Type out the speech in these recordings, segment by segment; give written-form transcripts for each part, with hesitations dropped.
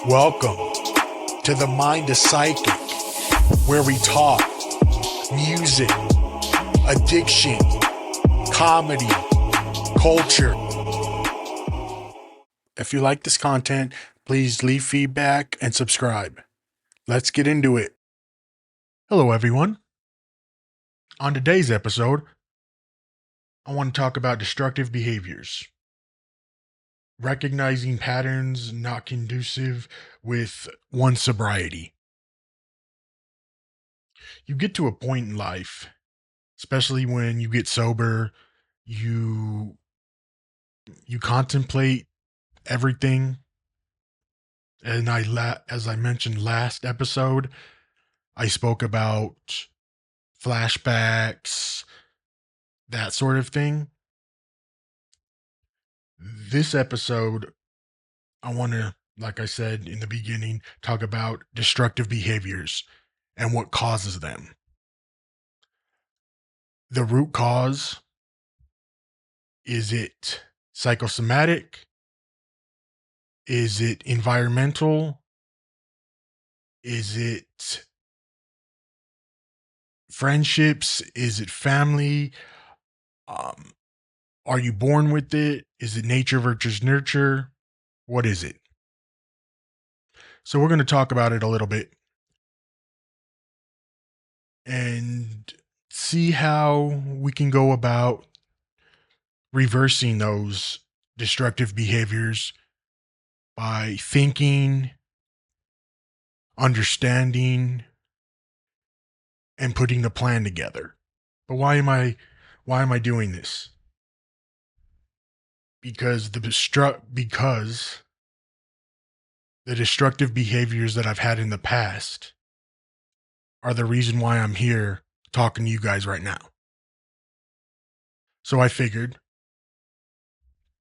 Welcome to the Mind is Psychic, where we talk music, addiction, comedy, culture. If you like this content, please leave feedback and subscribe. Let's get into it. Hello, everyone. On today's episode, I want to talk about destructive behaviors. Recognizing patterns not conducive with one's sobriety. You get to a point in life, especially when you get sober, you contemplate everything. And as I mentioned last episode, I spoke about flashbacks, that sort of thing. This episode, I want to, like I said in the beginning, talk about destructive behaviors and what causes them. The root cause, is it psychosomatic? Is it environmental? Is it friendships? Is it family? Are you born with it? Is it nature versus nurture? What is it? So we're going to talk about it a little bit and see how we can go about reversing those destructive behaviors by thinking, understanding, and putting a plan together. But why am I doing this? Because the destructive behaviors that I've had in the past are the reason why I'm here talking to you guys right now. So I figured,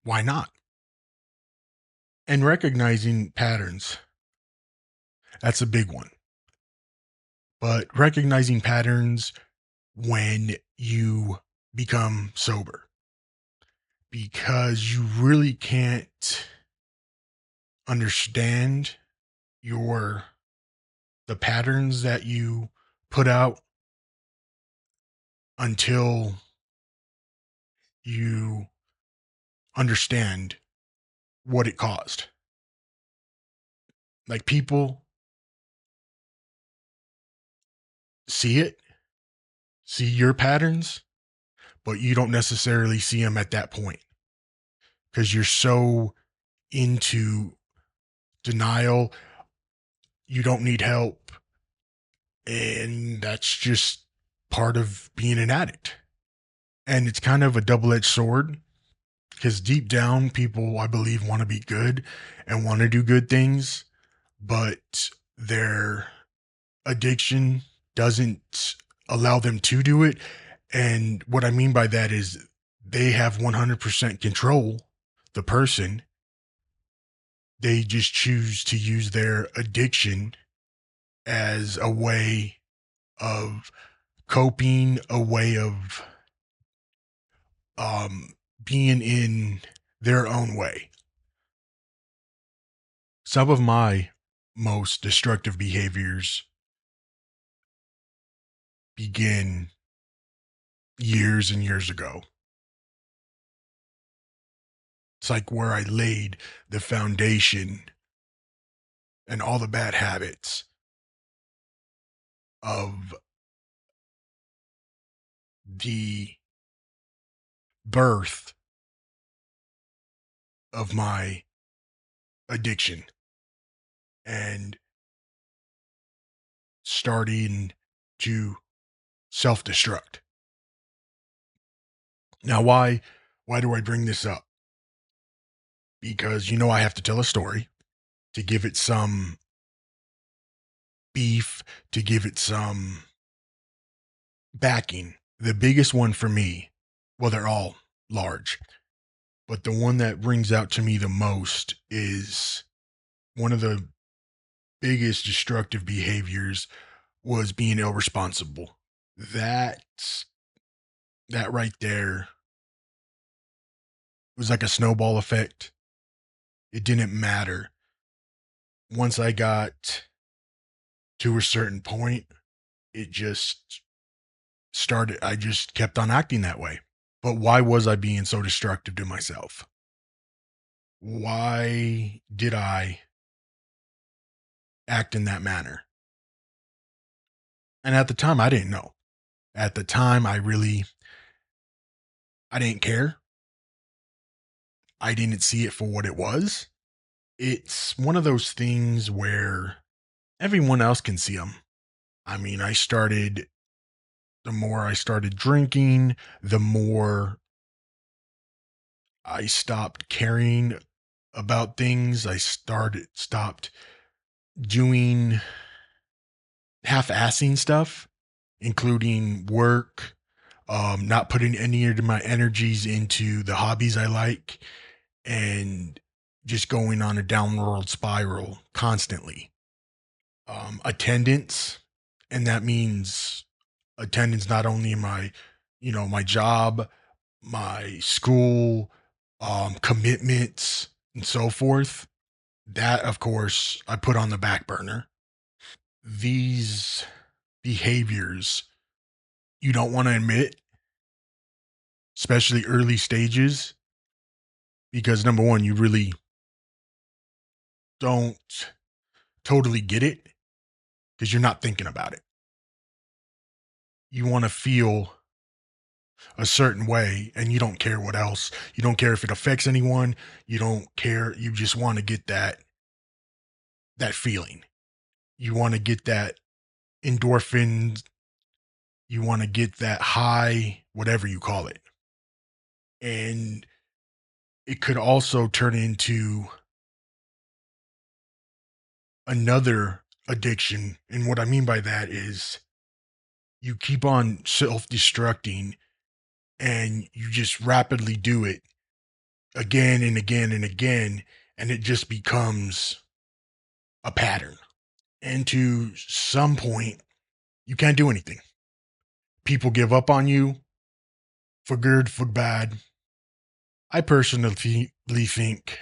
why not? And recognizing patterns, that's a big one. But recognizing patterns when you become sober, because you really can't understand the patterns that you put out until you understand what it caused. Like, people see your patterns, but you don't necessarily see them at that point because you're so into denial. You don't need help. And that's just part of being an addict. And it's kind of a double-edged sword because deep down, people, I believe, want to be good and want to do good things, but their addiction doesn't allow them to do it. And what I mean by that is they have 100% control, the person. They just choose to use their addiction as a way of coping, a way of being in their own way. Some of my most destructive behaviors begin years and years ago. It's like where I laid the foundation and all the bad habits of the birth of my addiction and starting to self-destruct. Now, why do I bring this up? Because I have to tell a story to give it some beef, to give it some backing. The biggest one for me, well, they're all large, but the one that rings out to me the most is one of the biggest destructive behaviors was being irresponsible. That right there was like a snowball effect. It didn't matter once I got to a certain point, it just started, I just kept on acting that way. But why was I being so destructive to myself? Why did I act in that manner? And at the time, I didn't know. At the time, I didn't care. I didn't see it for what it was. It's one of those things where everyone else can see them. I mean, the more I started drinking, the more I stopped caring about things. Stopped doing half-assing stuff, including work, not putting any of my energies into the hobbies I like, and just going on a downward spiral constantly. Attendance, and that means attendance not only in my job, my school, commitments, and so forth. That, of course, I put on the back burner. These behaviors you don't want to admit, especially early stages, because number one, you really don't totally get it because you're not thinking about it. You want to feel a certain way and you don't care what else. You don't care if it affects anyone. You don't care. You just want to get that feeling. You want to get that endorphin. You want to get that high, whatever you call it. And it could also turn into another addiction. And what I mean by that is you keep on self destructing and you just rapidly do it again and again and again. And it just becomes a pattern. And to some point, you can't do anything. People give up on you for good, for bad. I personally think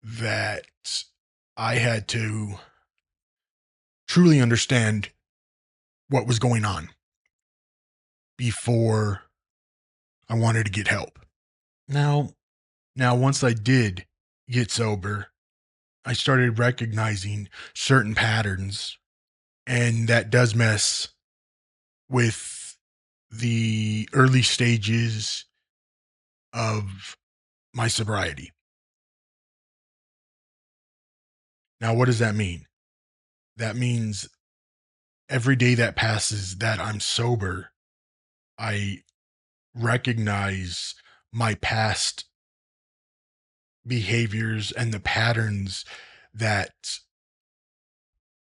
that I had to truly understand what was going on before I wanted to get help. Now, once I did get sober, I started recognizing certain patterns, and that does mess with the early stages of my sobriety. Now, what does that mean? That means every day that passes that I'm sober, I recognize my past behaviors and the patterns that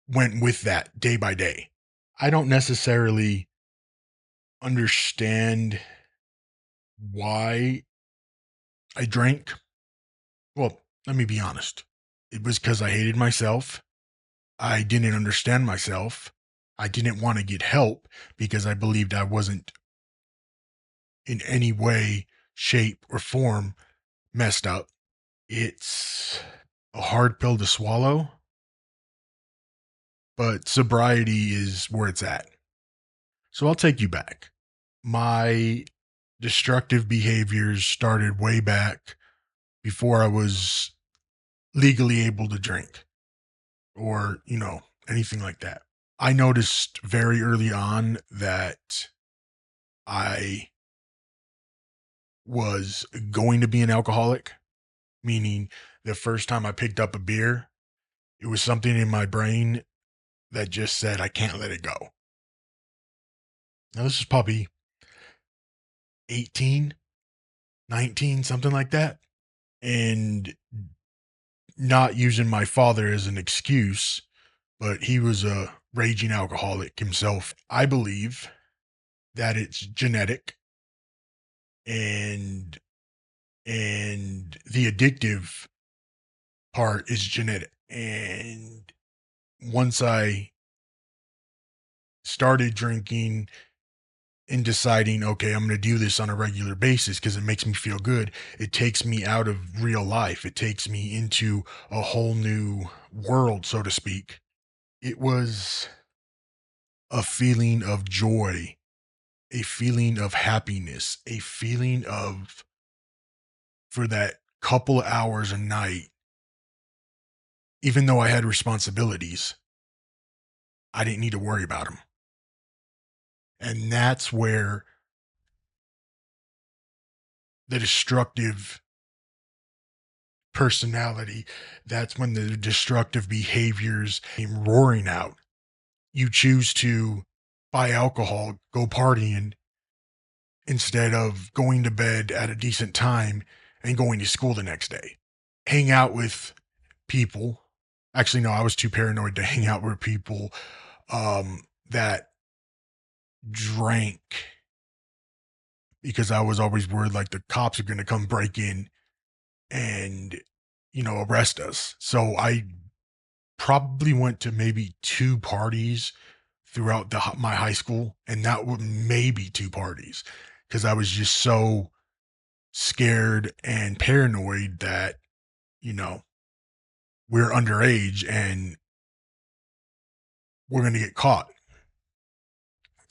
went with that day by day. I don't necessarily understand why I drank. Well, let me be honest. It was because I hated myself. I didn't understand myself. I didn't want to get help because I believed I wasn't in any way, shape, or form messed up. It's a hard pill to swallow, but sobriety is where it's at. So I'll take you back. My destructive behaviors started way back before I was legally able to drink or, anything like that. I noticed very early on that I was going to be an alcoholic, meaning the first time I picked up a beer, it was something in my brain that just said, I can't let it go. Now, this is probably 18, 19, something like that. And not using my father as an excuse, but he was a raging alcoholic himself. I believe that it's genetic and the addictive part is genetic. And once I started drinking in deciding, okay, I'm going to do this on a regular basis because it makes me feel good. It takes me out of real life. It takes me into a whole new world, so to speak. It was a feeling of joy, a feeling of happiness, a feeling of, for that couple of hours a night, even though I had responsibilities, I didn't need to worry about them. And that's where the destructive personality, that's when the destructive behaviors came roaring out. You choose to buy alcohol, go partying, instead of going to bed at a decent time and going to school the next day. Hang out with people. Actually, no, I was too paranoid to hang out with people that drank because I was always worried like the cops are going to come break in and, arrest us. So I probably went to maybe two parties throughout my high school, and that were maybe two parties because I was just so scared and paranoid that, you know, we're underage and we're going to get caught.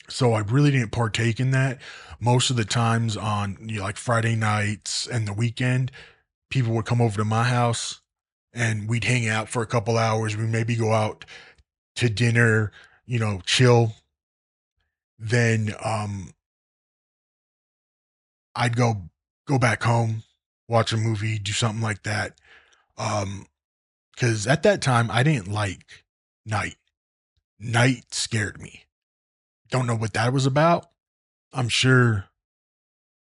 So I really didn't partake in that. Most of the times on, like Friday nights and the weekend, people would come over to my house and we'd hang out for a couple hours. We maybe go out to dinner, chill. Then I'd go back home, watch a movie, do something like that. Because at that time I didn't like night. Night scared me. Don't know what that was about. I'm sure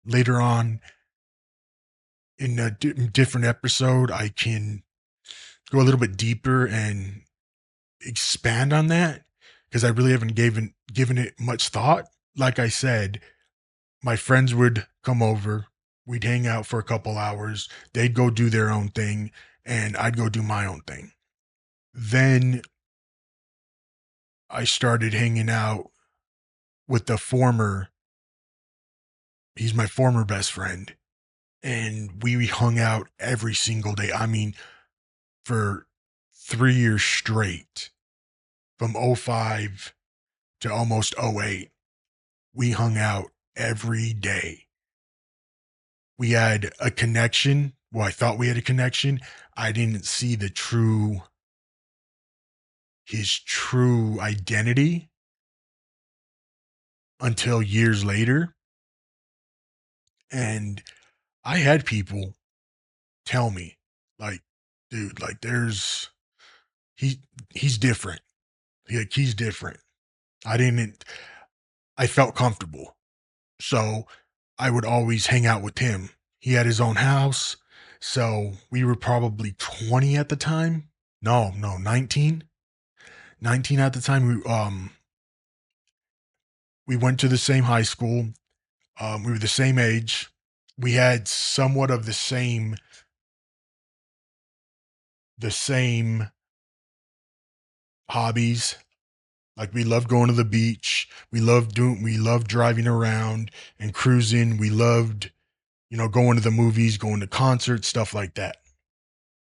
later on in a different episode I can go a little bit deeper and expand on that because I really haven't given it much thought. Like I said, my friends would come over, we'd hang out for a couple hours, they'd go do their own thing, and I'd go do my own thing. Then I started hanging out with he's my former best friend, and we hung out every single day. I mean, for 3 years straight, from '05 to almost '08, we hung out every day. We had a connection. Well, I thought we had a connection. I didn't see his true identity until years later. And I had people tell me, like, dude, like he he's different. Like he's different. I didn't I felt comfortable. So I would always hang out with him. He had his own house. So we were probably 20 at the time. No, 19. 19 at the time. We went to the same high school. We were the same age. We had somewhat of the same hobbies. Like we loved going to the beach. We loved driving around and cruising. We loved, going to the movies, going to concerts, stuff like that.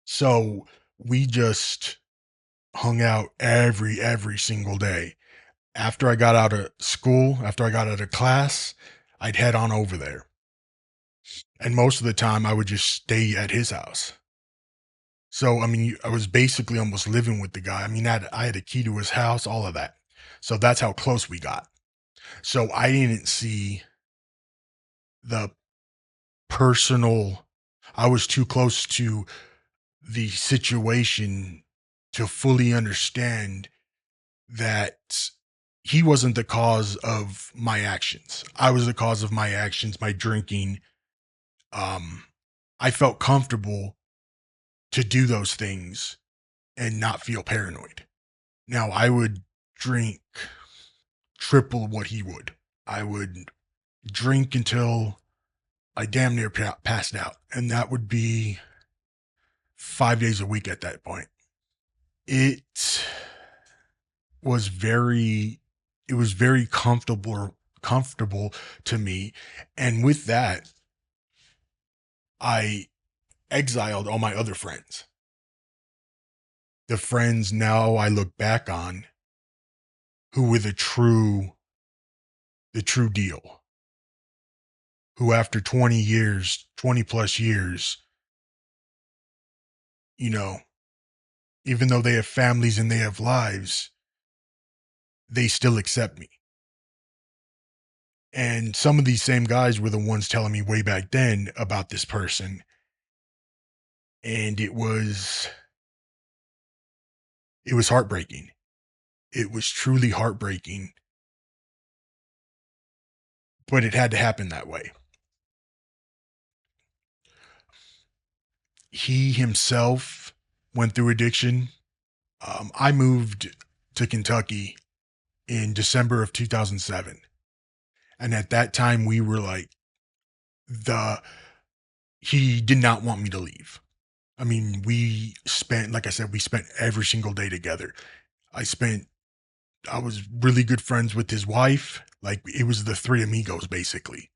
So we just hung out every single day. After I got out of school, after I got out of class, I'd head on over there. And most of the time I would just stay at his house. So, I mean, I was basically almost living with the guy. I mean, I had a key to his house, all of that. So that's how close we got. So I didn't see the personal, I was too close to the situation to fully understand that he wasn't the cause of my actions. I was the cause of my actions, my drinking. Um, I felt comfortable to do those things and not feel paranoid. Now, I would drink triple what he would. I would drink until I damn near passed out. And that would be 5 days a week at that point. It was very, it was very comfortable to me. And with that, I exiled all my other friends. The friends now I look back on who were the true deal, who after 20 years, 20 plus years, you know, even though they have families and they have lives, they still accept me. And some of these same guys were the ones telling me way back then about this person. And it was heartbreaking. It was truly heartbreaking, but it had to happen that way. He himself went through addiction. I moved to Kentucky in December of 2007. And at that time, we were like, he did not want me to leave. I mean, like I said, we spent every single day together. I was really good friends with his wife. Like, it was the three amigos, basically.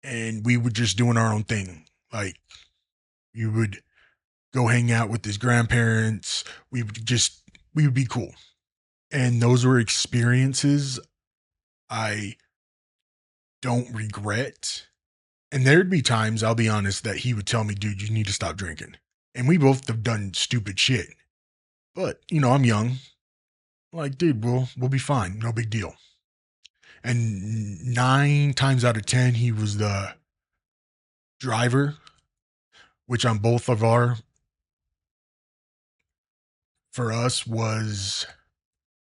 And we were just doing our own thing. Like, we would go hang out with his grandparents. We would be cool. And those were experiences I don't regret. And there'd be times, I'll be honest, that he would tell me, dude, you need to stop drinking. And we both have done stupid shit. But, I'm young. Like, dude, we'll be fine. No big deal. And 9 times out of 10, he was the driver, which on both of for us was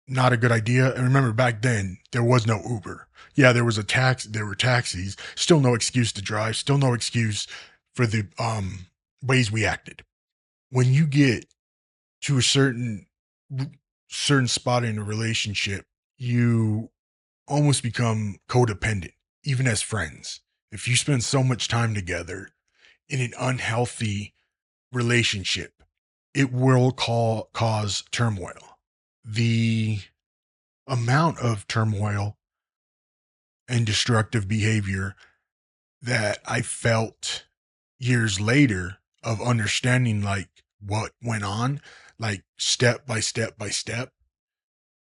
not a good idea. And remember, back then, there was no Uber. Yeah, there were taxis. Still no excuse to drive. Still no excuse for the ways we acted. When you get to a certain spot in a relationship, you almost become codependent, even as friends. If you spend so much time together in an unhealthy relationship, it will cause turmoil. The amount of turmoil and destructive behavior that I felt years later of understanding like what went on, like step by step by step,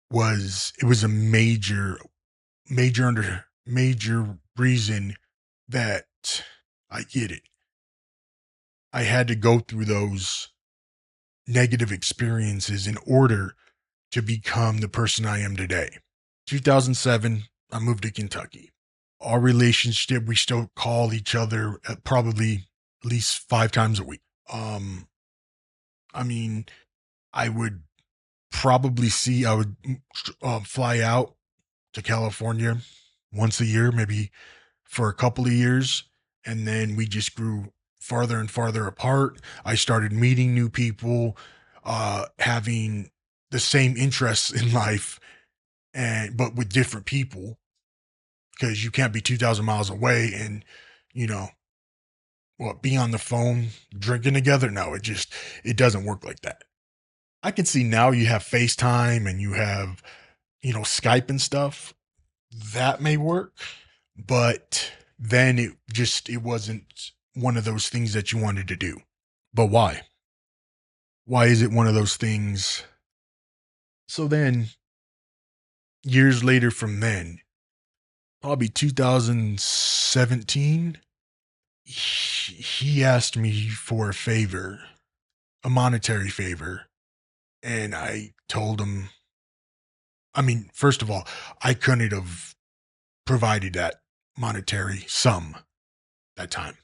was a major reason that I get it. I had to go through those negative experiences in order to become the person I am today. 2007, I moved to Kentucky. Our relationship, we still call each other probably at least 5 times a week. I mean, I would I would fly out to California once a year, maybe for a couple of years. And then we just grew farther and farther apart. I started meeting new people, having the same interests in life, but with different people, because you can't be 2,000 miles away and, you know, be on the phone drinking together. No, it doesn't work like that. I can see now you have FaceTime and you have, Skype and stuff. That may work, but then it wasn't one of those things that you wanted to do. But why? Why is it one of those things? So then, years later from then, probably 2017, he asked me for a favor, a monetary favor. And I told him, I mean, first of all, I couldn't have provided that monetary sum that time.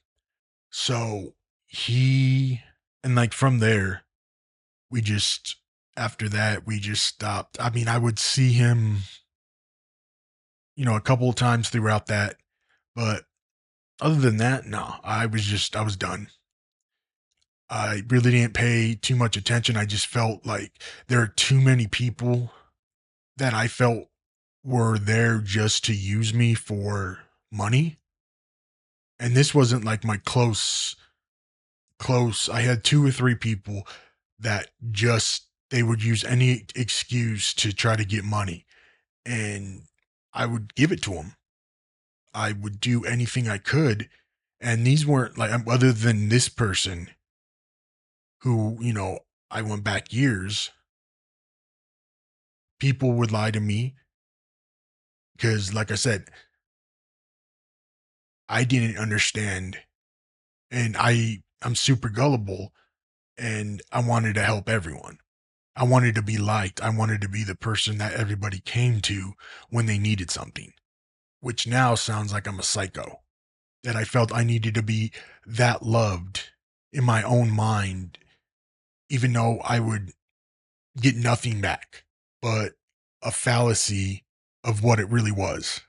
So and like from there, we just, after that, we just stopped. I mean, I would see him, a couple of times throughout that. But other than that, no, I was done. I really didn't pay too much attention. I just felt like there are too many people that I felt were there just to use me for money. And this wasn't like my close. I had 2 or 3 people that they would use any excuse to try to get money. And I would give it to them. I would do anything I could. And these weren't like, other than this person who, I went back years, people would lie to me because, like I said, I didn't understand and I'm super gullible and I wanted to help everyone. I wanted to be liked. I wanted to be the person that everybody came to when they needed something, which now sounds like I'm a psycho. That I felt I needed to be that loved in my own mind, even though I would get nothing back but a fallacy of what it really was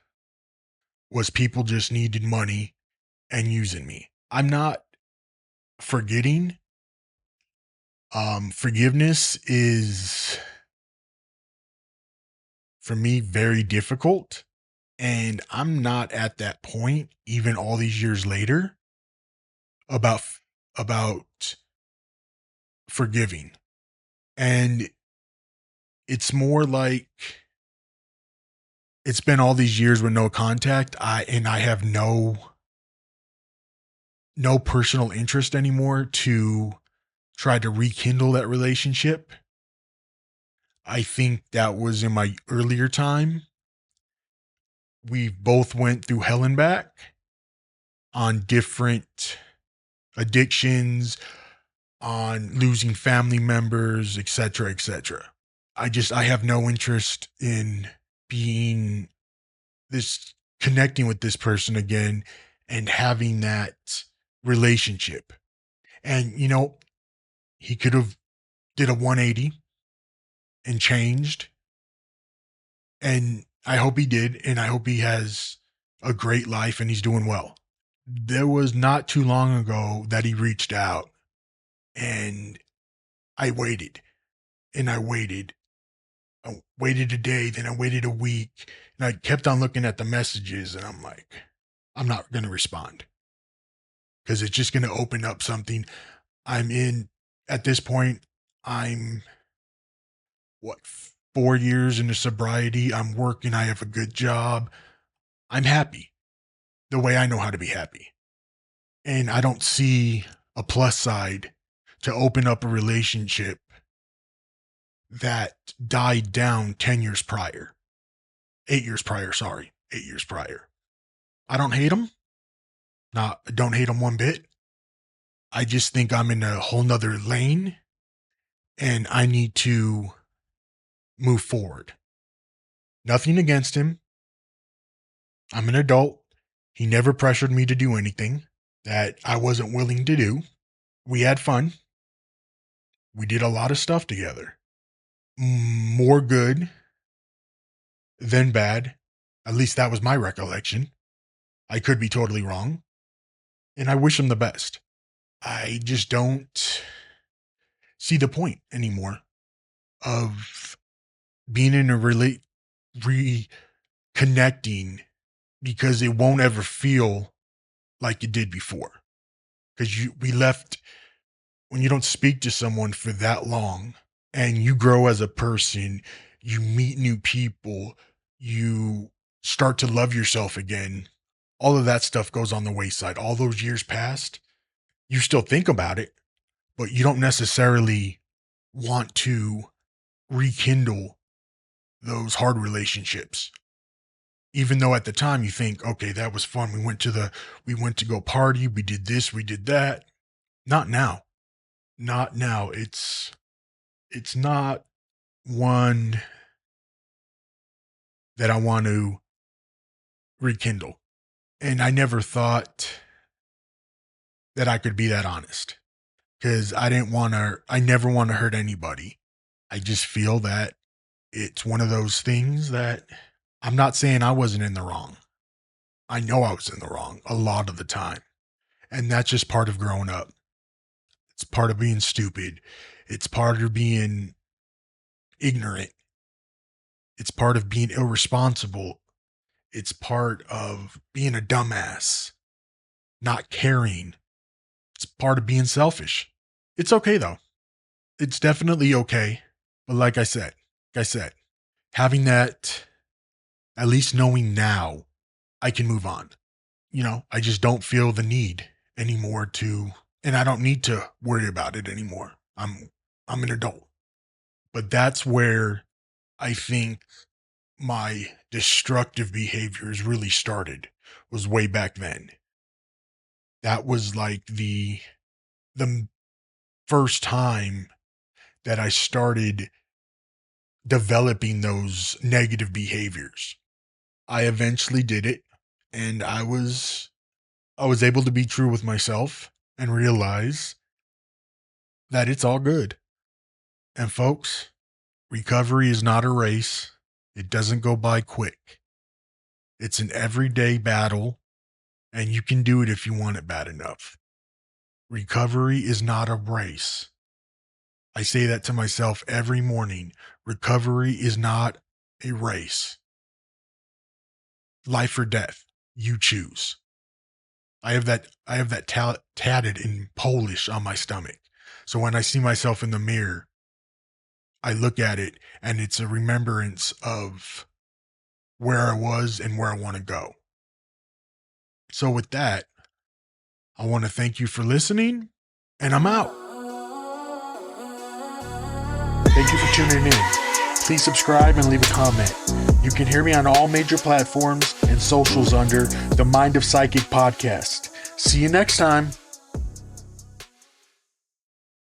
people just needed money and using me. I'm not forgetting. Forgiveness is for me very difficult. And I'm not at that point, even all these years later, about about forgiving. And it's more like it's been all these years with no contact. I have no personal interest anymore to try to rekindle that relationship. I think that was in my earlier time. We both went through hell and back on different addictions, on losing family members, etc., etc. I have no interest in being this connecting with this person again and having that relationship. And he could have did a 180 and changed, and I hope he did, and I hope he has a great life and he's doing well. There was not too long ago that he reached out, and I waited and I waited. I waited a day, then I waited a week, and I kept on looking at the messages, and I'm like, I'm not going to respond because it's just going to open up something. I'm in, at this point, I'm what, 4 years into sobriety. I'm working, I have a good job. I'm happy the way I know how to be happy. And I don't see a plus side to open up a relationship that died down 10 years prior, 8 years prior, sorry, 8 years prior. I don't hate him. Not, don't hate him one bit. I just think I'm in a whole nother lane and I need to move forward. Nothing against him. I'm an adult. He never pressured me to do anything that I wasn't willing to do. We had fun. We did a lot of stuff together. More good than bad. At least that was my recollection. I could be totally wrong. And I wish him the best. I just don't see the point anymore of being in a reconnecting because it won't ever feel like it did before. Because we left when you don't speak to someone for that long and you grow as a person, you meet new people, you start to love yourself again. All of that stuff goes on the wayside. All those years passed, you still think about it, but you don't necessarily want to rekindle those hard relationships. Even though at the time you think, okay, that was fun. We went to go party. We did this, we did that. Not now. Not now. It's not one that I want to rekindle. And I never thought that I could be that honest because I never want to hurt anybody. I just feel that it's one of those things that I'm not saying I wasn't in the wrong. I know I was in the wrong a lot of the time. And that's just part of growing up. It's part of being stupid. It's part of being ignorant. It's part of being irresponsible. It's part of being a dumbass, not caring. It's part of being selfish. It's okay though. It's definitely okay. But like I said, having that, at least knowing now, I can move on. I just don't feel the need anymore and I don't need to worry about it anymore. I'm an adult. But that's where I think my destructive behaviors really started, was way back then. That was like the first time that I started developing those negative behaviors. I eventually did it, and I was able to be true with myself and realize that it's all good. And folks, recovery is not a race. It doesn't go by quick. It's an everyday battle, and you can do it if you want it bad enough. Recovery is not a race. I say that to myself every morning. Recovery is not a race. Life or death, you choose. I have that tatted in Polish on my stomach. So when I see myself in the mirror, I look at it and it's a remembrance of where I was and where I want to go. So with that, I want to thank you for listening, and I'm out. Thank you for tuning in. Please subscribe and leave a comment. You can hear me on all major platforms and socials under the Mind of Psychic podcast. See you next time.